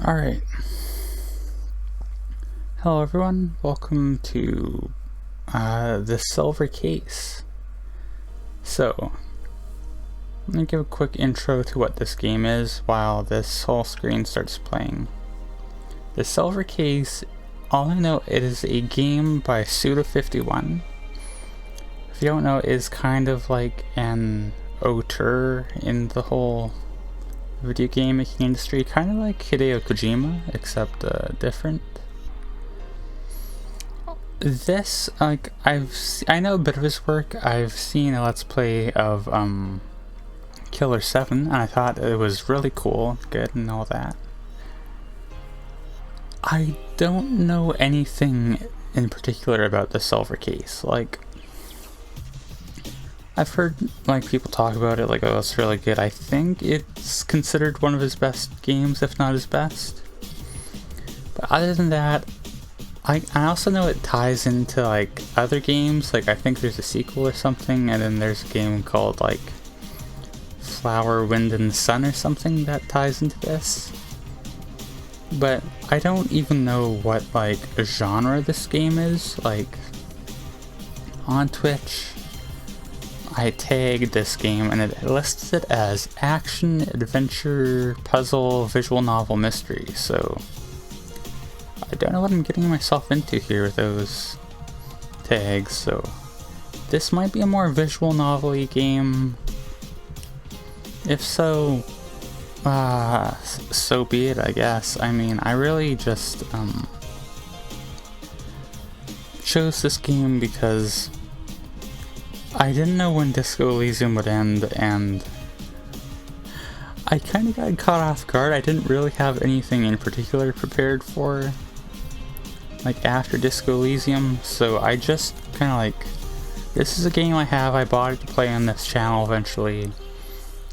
Alright. Hello everyone, welcome to the Silver Case. So, let me give a quick intro to what this game is while this whole screen starts playing. The Silver Case, all I know, it is a game by Suda51. If you don't know, it is kind of like an auteur in the whole video game making industry, kind of like Hideo Kojima, except different. This, like, I know a bit of his work. I've seen a Let's Play of Killer 7, and I thought it was really cool, good, and all that. I don't know anything in particular about the Silver Case. Like, I've heard like people talk about it, like, oh, it's really good. I think it's considered one of his best games, if not his best. But other than that, I also know it ties into like other games. Like, I think there's a sequel or something, and then there's a game called like Flower, Wind, and Sun or something that ties into this. But I don't even know what like genre this game is. Like, on Twitch, I tagged this game and it lists it as action, adventure, puzzle, visual novel, mystery. So I don't know what I'm getting myself into here with those tags. So this might be a more visual novel-y game. If so, so be it, I guess. I mean, I really just chose this game because I didn't know when Disco Elysium would end, and I kind of got caught off guard. I didn't really have anything in particular prepared for, like, after Disco Elysium, so I just kind of like, this is a game I bought it to play on this channel eventually.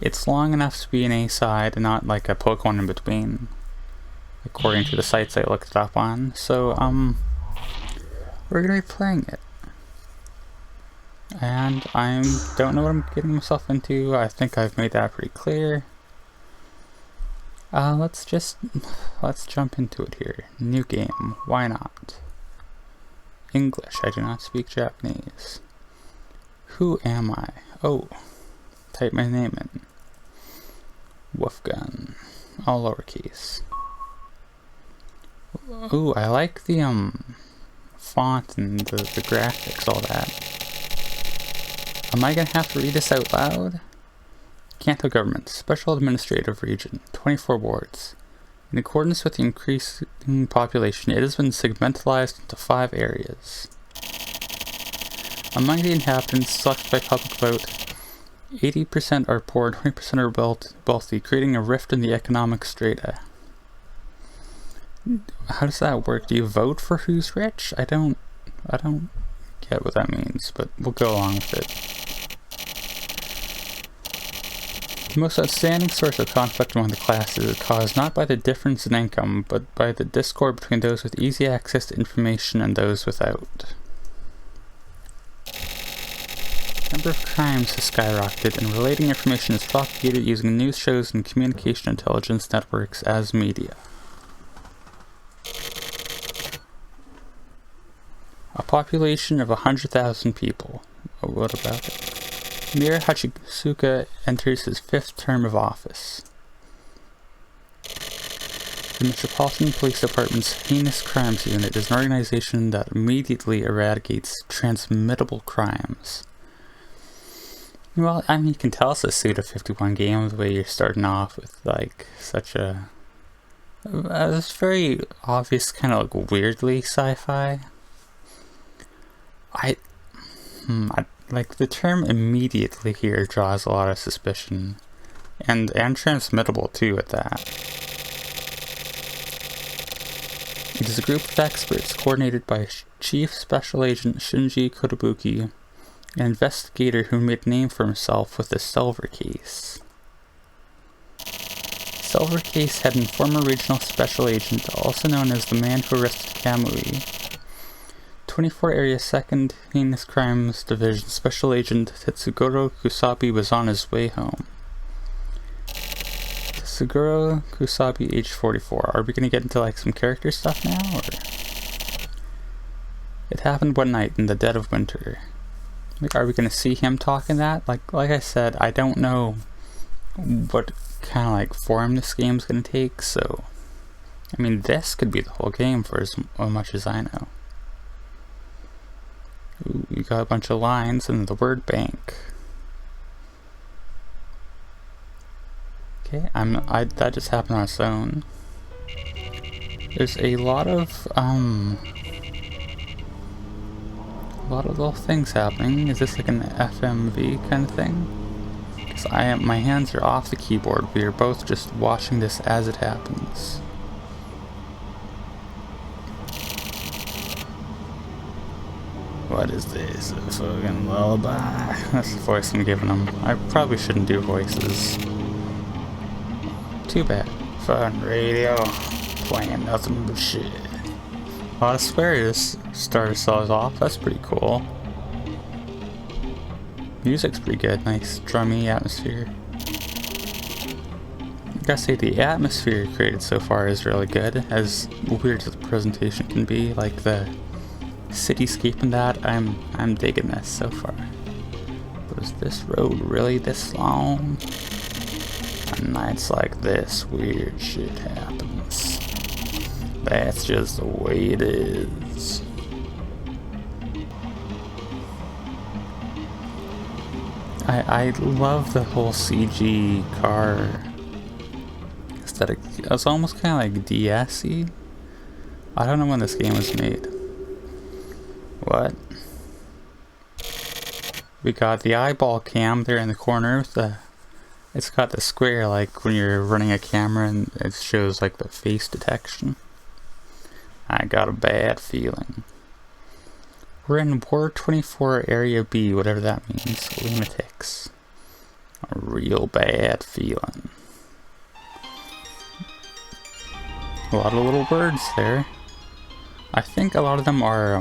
It's long enough to be an A-side and not like a Pokemon in between, according to the sites I looked it up on. So, we're gonna be playing it. And I don't know what I'm getting myself into. I think I've made that pretty clear. Let's jump into it here. New game, why not? English, I do not speak Japanese. Who am I? Oh, type my name in. Wolfgun, all lowercase. Ooh, I like the font and the graphics, all that. Am I gonna have to read this out loud? Kanto Government, Special Administrative Region, 24 wards. In accordance with the increasing population, it has been segmentalized into 5 areas. Among the inhabitants selected by public vote, 80% are poor and 20% are wealthy, creating a rift in the economic strata. How does that work? Do you vote for who's rich? I don't get what that means, but we'll go along with it. The most outstanding source of conflict among the classes is caused not by the difference in income, but by the discord between those with easy access to information and those without. The number of crimes has skyrocketed, and relating information is propagated using news shows and communication intelligence networks as media. A population of 100,000 people. Oh, what about it? Mayor Hachisuka enters his 5th term of office. The Metropolitan Police Department's Heinous Crimes Unit is an organization that immediately eradicates transmittable crimes. Well, I mean, you can tell it's a Suda51 game the way you're starting off with, like, such a... It's very obvious, kind of like weirdly sci-fi. Like, the term immediately here draws a lot of suspicion, and transmittable too at that. It is a group of experts coordinated by Chief Special Agent Shinji Kotobuki, an investigator who made a name for himself with the Silver Case. Silver Case had a former regional special agent, also known as the man who arrested Kamui. 24 Area 2nd Heinous Crimes Division Special Agent Tetsugoro Kusabi was on his way home. Suguro Kusabi, age 44. Are we gonna get into like some character stuff now, or? It happened one night in the dead of winter. Like, are we gonna see him talking that? Like I said, I don't know what kind of like form this game's gonna take, so I mean, this could be the whole game for as much as I know. Ooh, you got a bunch of lines and the word bank. Okay, that just happened on its own. There's a lot of little things happening. Is this like an FMV kind of thing? Because my hands are off the keyboard. We are both just watching this as it happens. What is this? A fucking lullaby? That's the voice I'm giving them. I probably shouldn't do voices. Too bad. Fun radio. Playing nothing but shit. A lot of swears start us off. That's pretty cool. Music's pretty good. Nice drummy atmosphere. I gotta say, the atmosphere created so far is really good. As weird as the presentation can be, like the cityscape and that, I'm digging this so far. But is this road really this long? On nights like this, weird shit happens. That's just the way it is. I love the whole CG car aesthetic. It's almost kind of like DS-y. I don't know when this game was made. What? We got the eyeball cam there in the corner with the... It's got the square like when you're running a camera and it shows like the face detection. I got a bad feeling. We're in War 24 Area B, whatever that means. Lunatics. A real bad feeling. A lot of little words there. I think a lot of them are,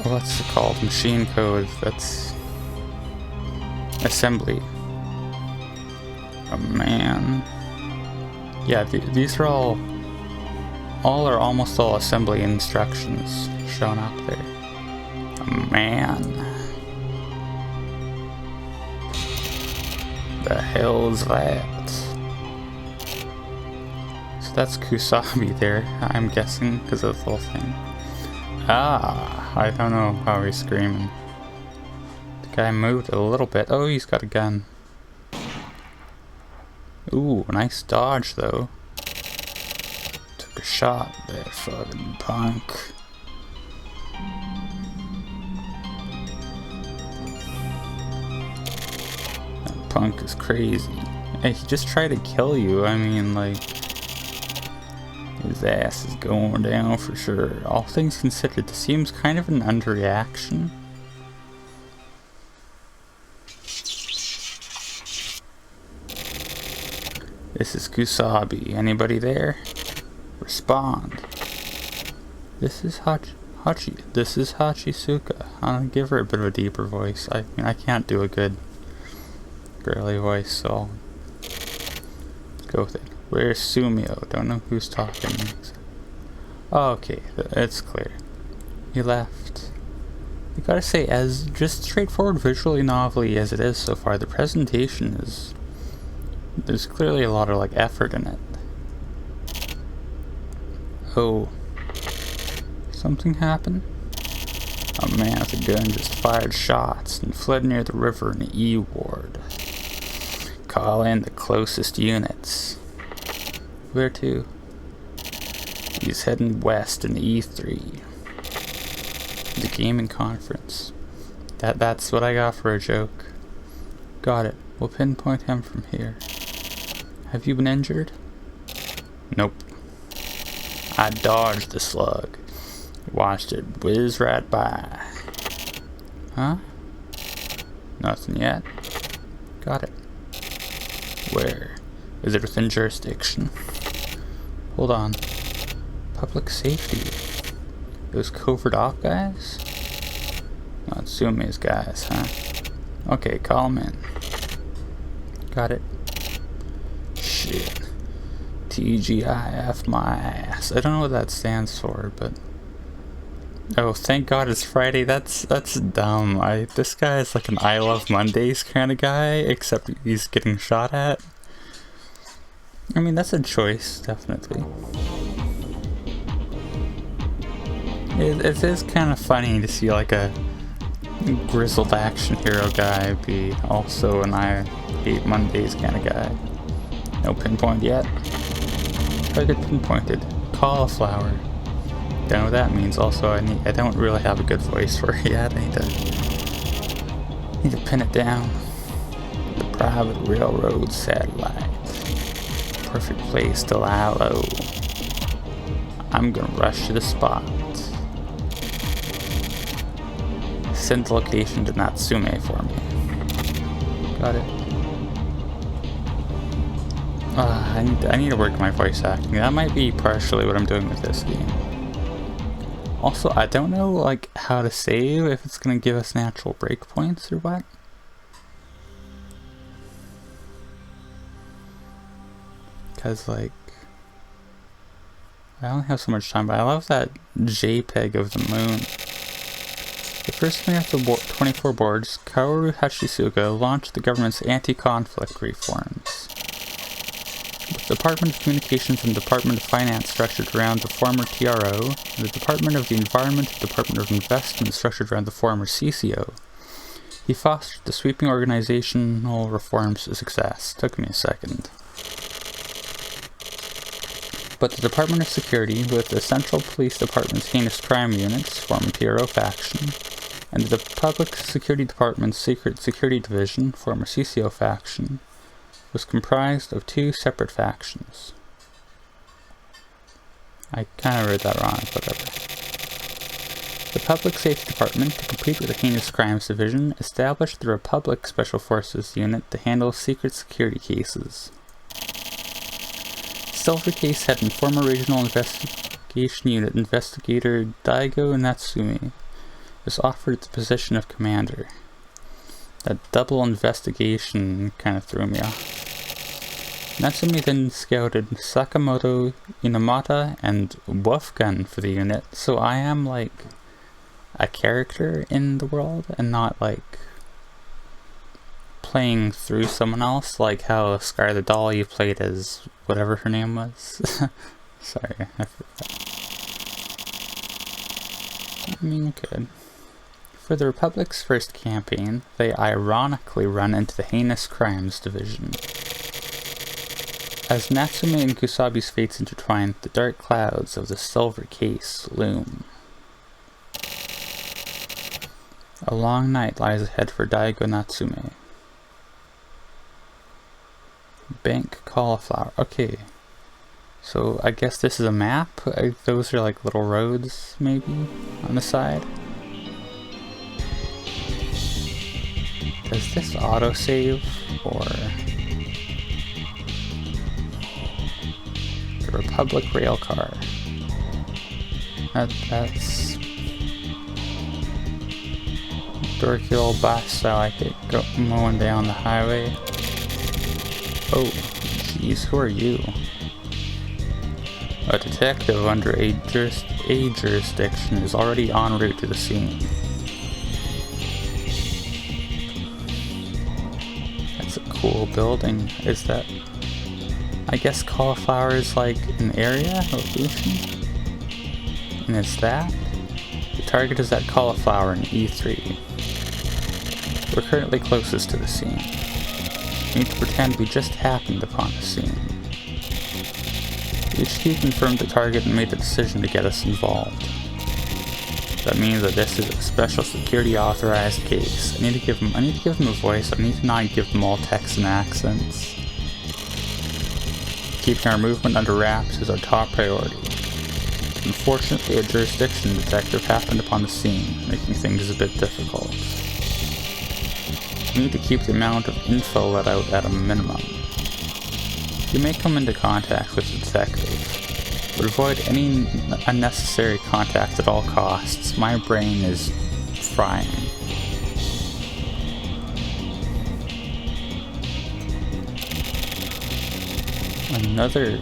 what's it called? Machine code. That's assembly. Oh man. Yeah, these are all are almost all assembly instructions shown up there. Oh man. The hell's that? So that's Kusabi there, I'm guessing, because of the whole thing. Ah, I don't know how he's screaming. The guy moved a little bit. Oh, he's got a gun. Ooh, nice dodge though. Took a shot, that fucking punk. That punk is crazy. Hey, he just tried to kill you. I mean, like, his ass is going down for sure. All things considered, this seems kind of an underreaction. This is Kusabi. Anybody there? Respond. This is This is Hachisuka. I'll give her a bit of a deeper voice. I mean, I can't do a good girly voice, so let's go with it. Where's Sumio? Don't know who's talking. Oh, okay, it's clear. He left. You gotta say, as just straightforward visually novelly as it is so far, the presentation is... There's clearly a lot of like effort in it. Oh. Something happened? A man with a gun just fired shots and fled near the river in the E Ward. Call in the closest units. Where to? He's heading west in E3. The gaming conference. That's what I got for a joke. Got it. We'll pinpoint him from here. Have you been injured? Nope. I dodged the slug. Watched it whiz right by. Huh? Nothing yet? Got it. Where? Is it within jurisdiction? Hold on. Public safety. Those covert op guys? Not Sumi's guys, huh? Okay, call them in. Got it. see it. TGIF my ass. I don't know what that stands for, but oh, thank God it's Friday. That's dumb. This guy is like an I Love Mondays kind of guy, except he's getting shot at. I mean, that's a choice, definitely. It is kind of funny to see like a grizzled action hero guy be also an I Hate Mondays kind of guy. No pinpoint yet. Target pinpointed. Cauliflower. Don't know what that means. Also, I don't really have a good voice for it yet. I need to pin it down. The private railroad satellite. Perfect place to lie low. I'm gonna rush to the spot. Send location to Natsume for me. Got it. I need to work my voice acting. That might be partially what I'm doing with this game. Also, I don't know like how to save, if it's gonna give us natural breakpoints or what. Cause like I only have so much time, but I love that JPEG of the moon. The first coming off the 24 boards, Kaoru Hachisuga launched the government's anti-conflict reforms. With the Department of Communications and Department of Finance structured around the former TRO, and the Department of the Environment and Department of Investment structured around the former CCO, he fostered the sweeping organizational reforms to success. Took me a second. But the Department of Security, with the Central Police Department's heinous crime units, former TRO faction, and the Public Security Department's Secret Security Division, former CCO faction, was comprised of two separate factions. I kind of read that wrong, whatever. The Public Safety Department, to compete with the Heinous Crimes Division, established the Republic Special Forces Unit to handle secret security cases. Silver Case had in former Regional Investigation Unit Investigator Daigo Natsume was offered the position of commander. That double investigation kind of threw me off. Natsume then scouted Sakamoto, Inamata, and Wolfgun for the unit, so I am like a character in the world and not like playing through someone else, like how Scar the Doll you played as whatever her name was. Sorry, I forgot. I mean, good. For the Republic's first campaign, they ironically run into the Heinous Crimes Division. As Natsume and Kusabi's fates intertwine, the dark clouds of the Silver Case loom. A long night lies ahead for Daigo Natsume. Bank Cauliflower. Okay. So I guess this is a map? Those are like little roads, maybe, on the side? Does this autosave, or... The Republic Railcar. That's... dorky old bus I like it mowing down the highway. Oh, jeez, who are you? A detective under a jurisdiction is already en route to the scene. That's a cool building. Is that... I guess Cauliflower is like an area, location? And it's that? The target is at Cauliflower in E3. We're currently closest to the scene. We need to pretend we just happened upon the scene. The HQ confirmed the target and made the decision to get us involved. That means that this is a special security authorized case. I need to give them a voice. I need to not give them all Texan accents. Keeping our movement under wraps is our top priority. Unfortunately, a jurisdiction detective happened upon the scene, making things a bit difficult. We need to keep the amount of info let out at a minimum. You may come into contact with the detective, but avoid any unnecessary contact at all costs. My brain is frying. Another...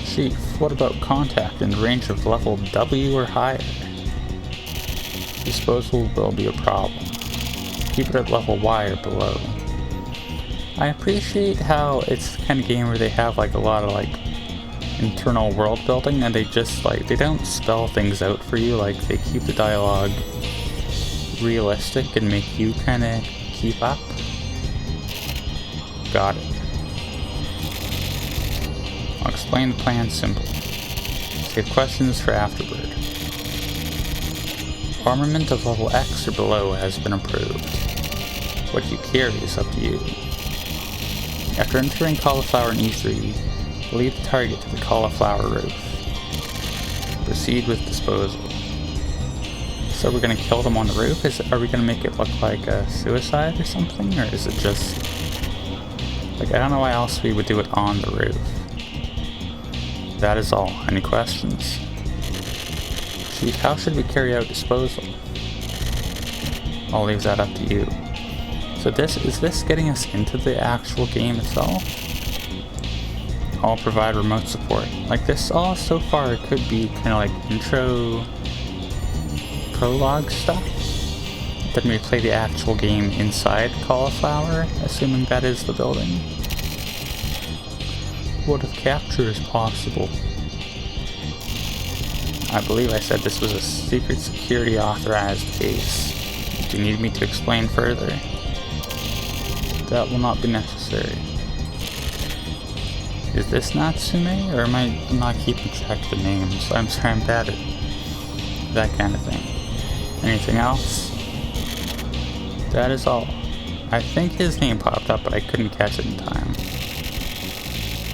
Chief, what about contact in range of level W or higher? Disposal will be a problem. Keep it at level Y or below. I appreciate how it's the kind of game where they have like a lot of like internal world building, and they just like, they don't spell things out for you, like they keep the dialogue realistic and make you kind of keep up. Got it. I'll explain the plan simply. Save questions for afterward. Armament of level X or below has been approved. What you carry is up to you. After entering cauliflower in E3, lead the target to the cauliflower roof. Proceed with disposal. So we're gonna kill them on the roof? Are we gonna make it look like a suicide or something? Or is it just... like, I don't know why else we would do it on the roof. That is all. Any questions? Chief, how should we carry out disposal? I'll leave that up to you. So is this getting us into the actual game itself? I'll provide remote support. Like this all so far could be kind of like intro, prologue stuff. Then we play the actual game inside Cauliflower, assuming that is the building. What if capture is possible? I believe I said this was a secret security authorized case. Do you need me to explain further? That will not be necessary. Is this Natsume, or am I not keeping track of the names? I'm sorry, I'm bad at that kind of thing. Anything else? That is all. I think his name popped up, but I couldn't catch it in time.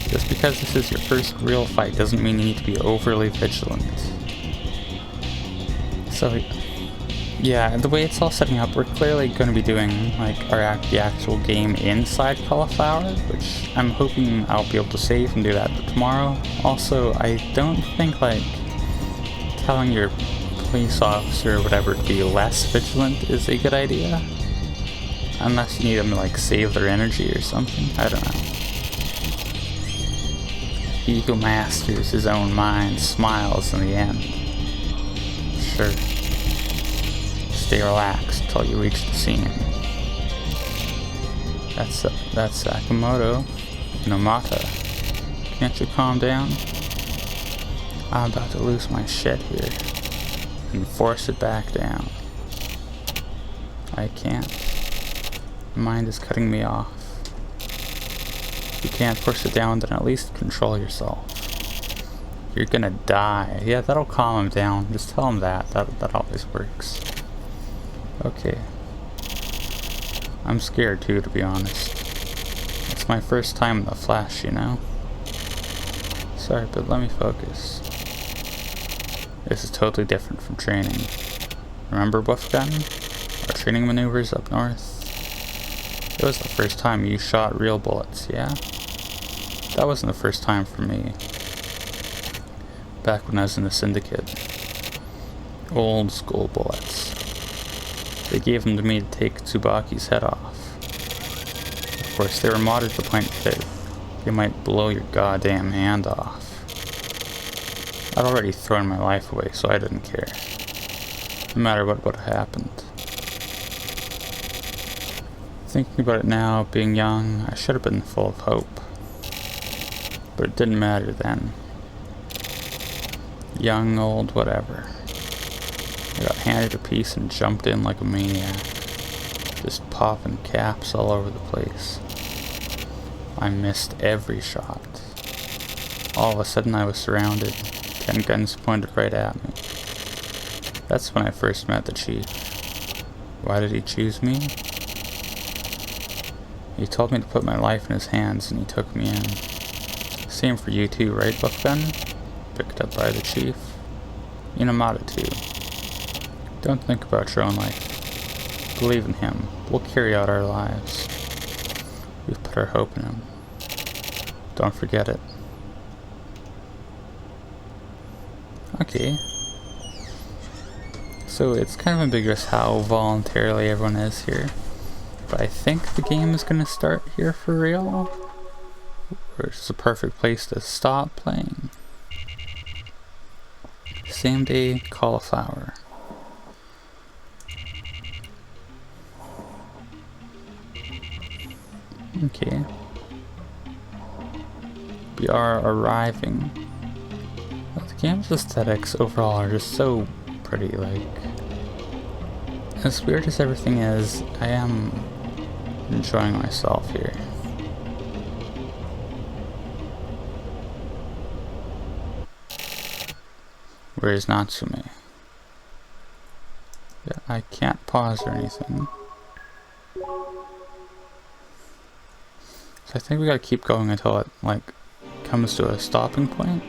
Just because this is your first real fight doesn't mean you need to be overly vigilant. So, yeah, the way it's all setting up, we're clearly going to be doing like the actual game inside Cauliflower, which I'm hoping I'll be able to save and do that tomorrow. Also, I don't think like telling your police officer or whatever to be less vigilant is a good idea. Unless you need them to like save their energy or something, I don't know. He who masters his own mind smiles in the end. Sure. Stay relaxed till you reach the scene. That's Sakamoto. Nomata. Can't you calm down? I'm about to lose my shit here. And force it back down. I can't. My mind is cutting me off. If you can't force it down, then at least control yourself. You're gonna die. Yeah, that'll calm him down. Just tell him that. That always works. Okay. I'm scared too, to be honest. It's my first time in the Flash, you know? Sorry, but let me focus. This is totally different from training. Remember Buff Gun? Our training maneuvers up north? It was the first time you shot real bullets, yeah? That wasn't the first time for me. Back when I was in the Syndicate. Old school bullets. They gave them to me to take Tsubaki's head off. Of course, they were modded to the point that they might blow your goddamn hand off. I'd already thrown my life away, so I didn't care. No matter what would have happened. Thinking about it now, being young, I should have been full of hope. But it didn't matter then. Young, old, whatever. I got handed a piece and jumped in like a maniac. Just popping caps all over the place. I missed every shot. All of a sudden I was surrounded. 10 guns pointed right at me. That's when I first met the chief. Why did he choose me? He told me to put my life in his hands and he took me in. Same for you too, right, Buff Gun? Picked up by the chief. Inamata too. Don't think about your own life. Believe in him. We'll carry out our lives. We've put our hope in him. Don't forget it. Okay. So it's kind of ambiguous how voluntarily everyone is here. But I think the game is going to start here for real. which is a perfect place to stop playing. Same day cauliflower. Okay. We are arriving. The game's aesthetics overall are just so pretty, like... As weird as everything is, I am enjoying myself here. Where is Natsume? Yeah, I can't pause or anything. So I think we gotta keep going until it, like, comes to a stopping point.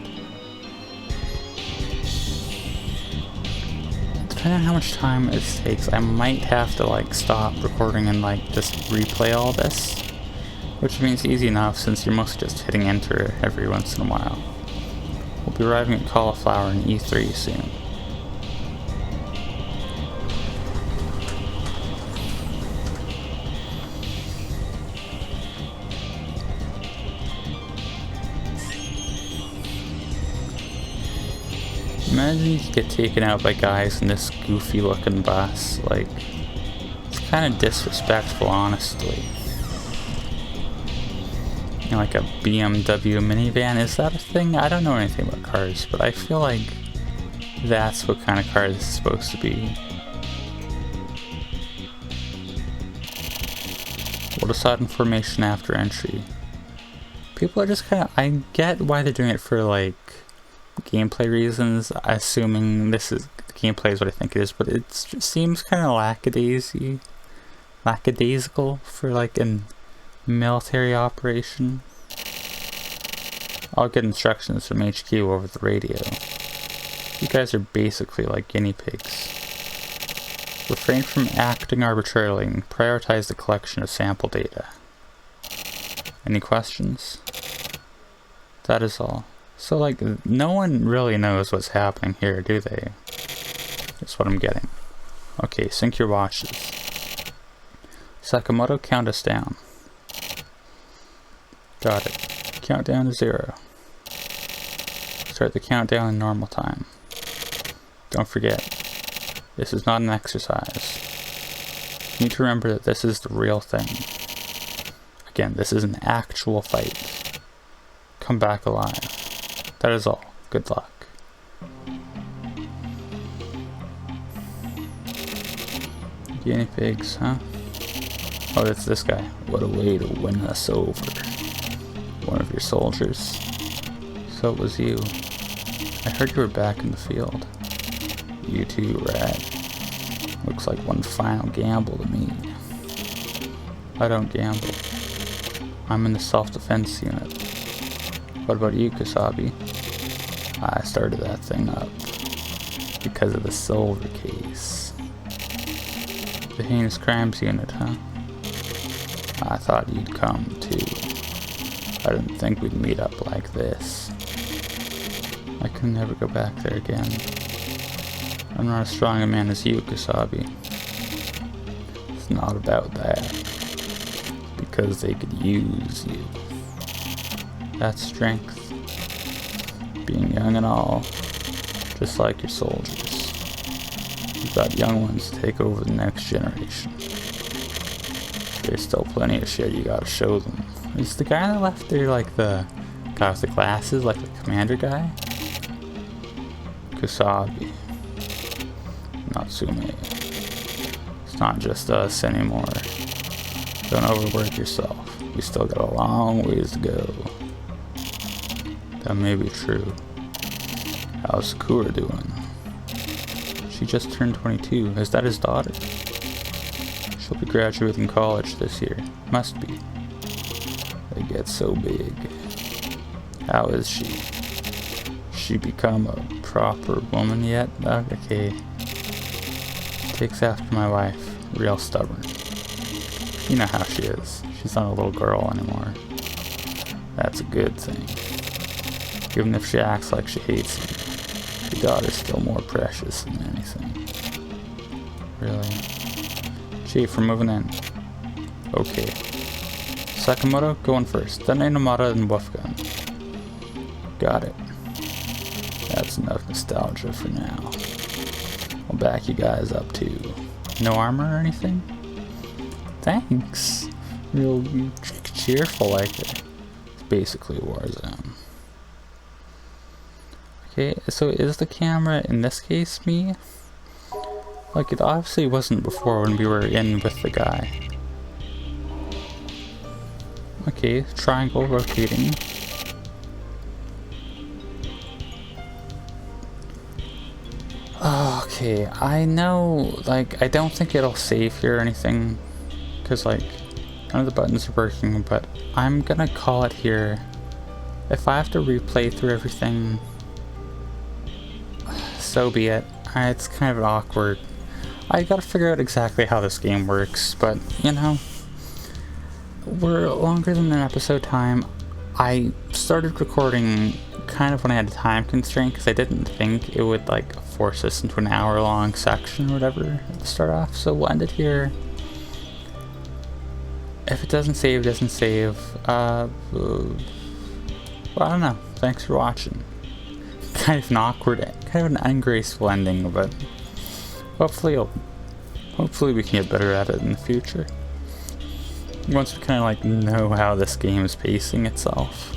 Depending on how much time it takes, I might have to, like, stop recording and, like, just replay all this. Which means easy enough since you're mostly just hitting enter every once in a while. We'll be arriving at Cauliflower in E3 soon. Imagine you get taken out by guys in this goofy looking bus, like, it's kind of disrespectful, honestly. You know, like a BMW minivan, is that a thing? I don't know anything about cars, but I feel like that's what kind of car this is supposed to be. We'll decide on formation after entry. People are just kind of, I get why they're doing it for, like, gameplay reasons, assuming this is gameplay is what I think it is, but it just seems kind of lackadaisical for like a military operation. I'll get instructions from HQ over the radio. You guys are basically like guinea pigs. Refrain from acting arbitrarily and prioritize the collection of sample data. Any questions? That is all. So, like, no one really knows what's happening here, do they? That's what I'm getting. Okay, sync your watches. Sakamoto, count us down. Got it. Countdown to 0. Start the countdown in normal time. Don't forget, this is not an exercise. You need to remember that this is the real thing. Again, this is an actual fight. Come back alive. That is all. Good luck. Guinea pigs, huh? Oh, it's this guy. What a way to win us over. One of your soldiers. So it was you. I heard you were back in the field. You too, Rad. Looks like one final gamble to me. I don't gamble. I'm in the self-defense unit. What about you, Kasabi? I started that thing up because of the silver case. The heinous crimes unit, huh? I thought you'd come too. I didn't think we'd meet up like this. I can never go back there again. I'm not as strong a man as you, Kasabi. It's not about that. Because they could use you. That's strength. Being young and all, just like your soldiers. You've got young ones to take over the next generation. There's still plenty of shit you gotta show them. Is the guy on the left there like the guy with the glasses, like the commander guy? Kusabi. Natsume. It's not just us anymore. Don't overwork yourself. We still got a long ways to go. That may be true. How's Sakura doing? She just turned 22. Is that his daughter? She'll be graduating college this year. Must be. They get so big. How is she? She become a proper woman yet? Okay. Takes after my wife. Real stubborn. You know how she is. She's not a little girl anymore. That's a good thing. Even if she acts like she hates me, your daughter's still more precious than anything. Really? Chief, we're moving in. Okay. Sakamoto, going first. Then Inomata and Wolfgun. Got it. That's enough nostalgia for now. I'll back you guys up too. No armor or anything? Thanks. Real cheerful like it. It's basically a war zone. Okay, so is the camera in this case me? Like, it obviously wasn't before when we were in with the guy. Okay, triangle rotating. Okay, I know, like, I don't think it'll save here or anything, because, like, none of the buttons are working, but I'm gonna call it here. If I have to replay through everything, so be it. It's kind of awkward. I gotta figure out exactly how this game works, but, you know, we're longer than an episode time. I started recording kind of when I had a time constraint, because I didn't think it would, like, force us into an hour-long section or whatever to start off, so we'll end it here. If it doesn't save, it doesn't save. Well, I don't know. Thanks for watching. Kind of an awkward, kind of an ungraceful ending, but hopefully we can get better at it in the future. Once we kind of like know how this game is pacing itself.